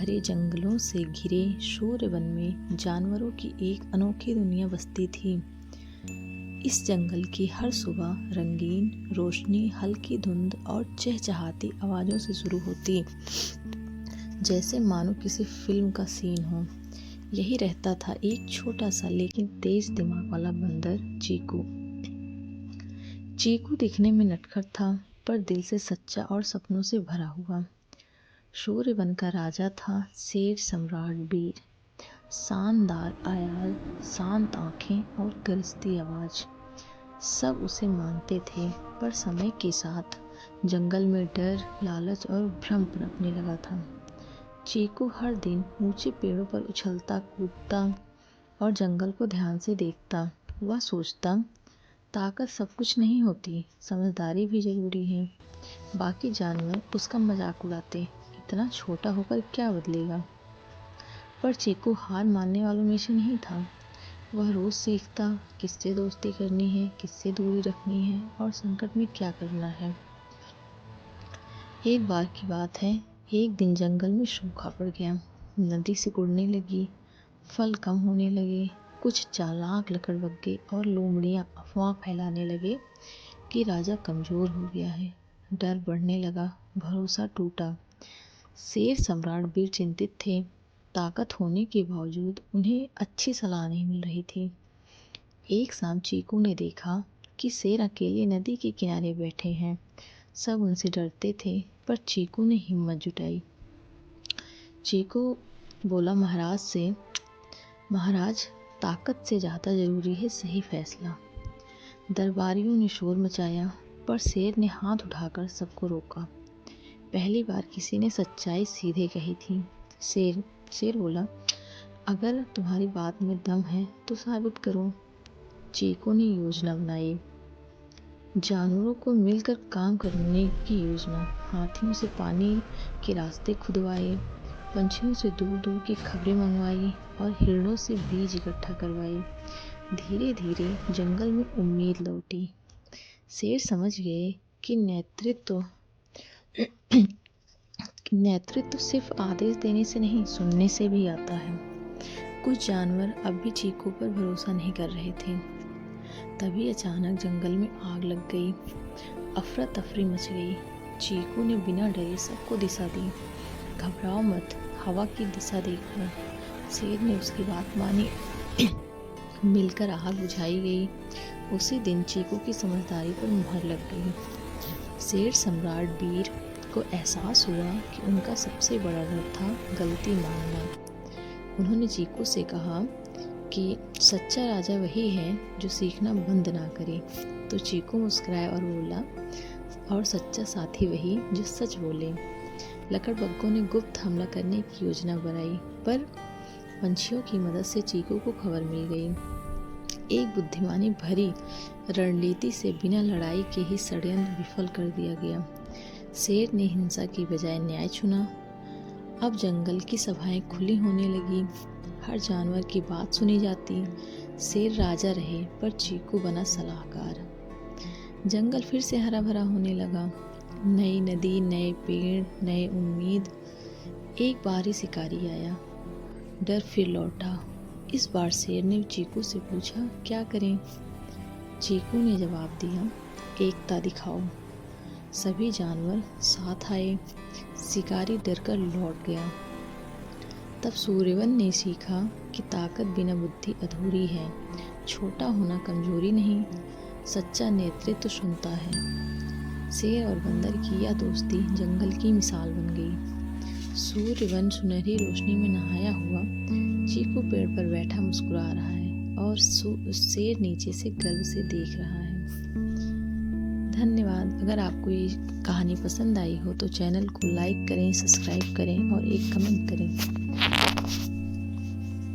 भरे जंगलों से घिरे शूर वन में जानवरों की एक अनोखी दुनिया बसती थी। इस जंगल की हर सुबह रंगीन रोशनी, हल्की धुंध और चहचहाती आवाज़ों से शुरू होती, जैसे मानो किसी फिल्म का सीन हो। यही रहता था एक छोटा सा लेकिन तेज दिमाग वाला बंदर, चीकू। चीकू दिखने में नटखट था, पर दिल से सच्चा और सपनों से भरा हुआ। शूर वन का राजा था शेर सम्राट बीर। शानदार आयाल, शांत आंखें और गरजती आवाज, सब उसे मानते थे। पर समय के साथ जंगल में डर, लालच और भ्रम पनपने लगा था। चीकू हर दिन ऊंचे पेड़ों पर उछलता कूदता और जंगल को ध्यान से देखता। वह सोचता, ताकत सब कुछ नहीं होती, समझदारी भी जरूरी है। बाकी जानवर उसका मजाक उड़ाते, इतना छोटा होकर क्या बदलेगा। पर चीकू हार मानने वालों में से नहीं था। वह रोज सीखता, किससे दोस्ती करनी है, किससे दूरी रखनी है और संकट में क्या करना है। एक बार की बात है, एक दिन जंगल में सूखा पड़ गया। नदी सिकुड़ने लगी, फल कम होने लगे। कुछ चालाक लकड़बग्गे और लोमड़ियां अफवाह फैलाने लगे कि राजा कमजोर हो गया है। डर बढ़ने लगा, भरोसा टूटा। शेर सम्राट बीर चिंतित थे। ताकत होने के बावजूद उन्हें अच्छी सलाह नहीं मिल रही थी। एक शाम चीकू ने देखा कि शेर अकेले नदी के किनारे बैठे हैं। सब उनसे डरते थे, पर चीकू ने हिम्मत जुटाई। चीकू बोला महाराज से, महाराज, ताकत से ज़्यादा ज़रूरी है सही फैसला। दरबारियों ने शोर मचाया, पर शेर ने हाथ उठाकर सबको रोका। पहली बार किसी ने सच्चाई सीधे कही थी। शेर बोला, अगर तुम्हारी बात में दम है तो साबित करो। चीकू ने योजना बनाई, जानवरों को मिलकर काम करने की योजना। हाथियों से पानी के रास्ते खुदवाए, पंछियों से दूर दूर की खबरें मंगवाई और हिरणों से बीज इकट्ठा करवाए। धीरे धीरे जंगल में उम्मीद लौटी। शेर समझ गए कि नेतृत्व सिर्फ आदेश देने से नहीं, सुनने से भी आता है। कुछ जानवर अब भी चीकू पर भरोसा नहीं कर रहे थे। तभी अचानक जंगल में आग लग गई। अफरा तफरी मच गई। चीकू ने बिना डरे सबको दिशा दी। घबराओ मत, हवा की दिशा देखो। शेर ने उसकी बात मानी। मिलकर आग बुझाई गई। उसी दिन चीकू की समझदारी पर मुहर लग गई। शेर सम्राट बीर को एहसास हुआ कि उनका सबसे बड़ा डर था गलती मानना। उन्होंने चीकू से कहा कि सच्चा राजा वही है जो सीखना बंद ना करे। तो चीकू मुस्कुराया और बोला, और सच्चा साथी वही जो सच बोले। लकड़बग्गों ने गुप्त हमला करने की योजना बनाई, पर पंछियों की मदद से चीकू को खबर मिल गई। एक बुद्धिमानी भरी रणनीति से बिना लड़ाई के ही षड्यंत्र विफल कर दिया गया। शेर ने हिंसा की बजाय न्याय चुना। अब जंगल की सभाएं खुली होने लगी, हर जानवर की बात सुनी जाती। शेर राजा रहे, पर चीकू बना सलाहकार। जंगल फिर से हरा भरा होने लगा। नई नदी, नए पेड़, नए उम्मीद। एक बार ही शिकारी आया, डर फिर लौटा। इस बार शेर ने चीकू से पूछा, क्या करें? चीकू ने जवाब दिया, एकता दिखाओ। सभी जानवर साथ आए। शिकारी डरकर लौट गया। तब सूर्यवन ने सीखा कि ताकत बिना बुद्धि अधूरी है। छोटा होना कमजोरी नहीं, सच्चा नेतृत्व सुनता है। शेर और बंदर की यह दोस्ती जंगल की मिसाल बन गई। सूर्यवन सुनहरी रोशनी में नहाया हुआ। चीकू पेड़ पर बैठा मुस्कुरा रहा है और शेर नीचे से गर्व से देख रहा है। धन्यवाद। अगर आपको ये कहानी पसंद आई हो तो चैनल को लाइक करें, सब्सक्राइब करें और एक कमेंट करें।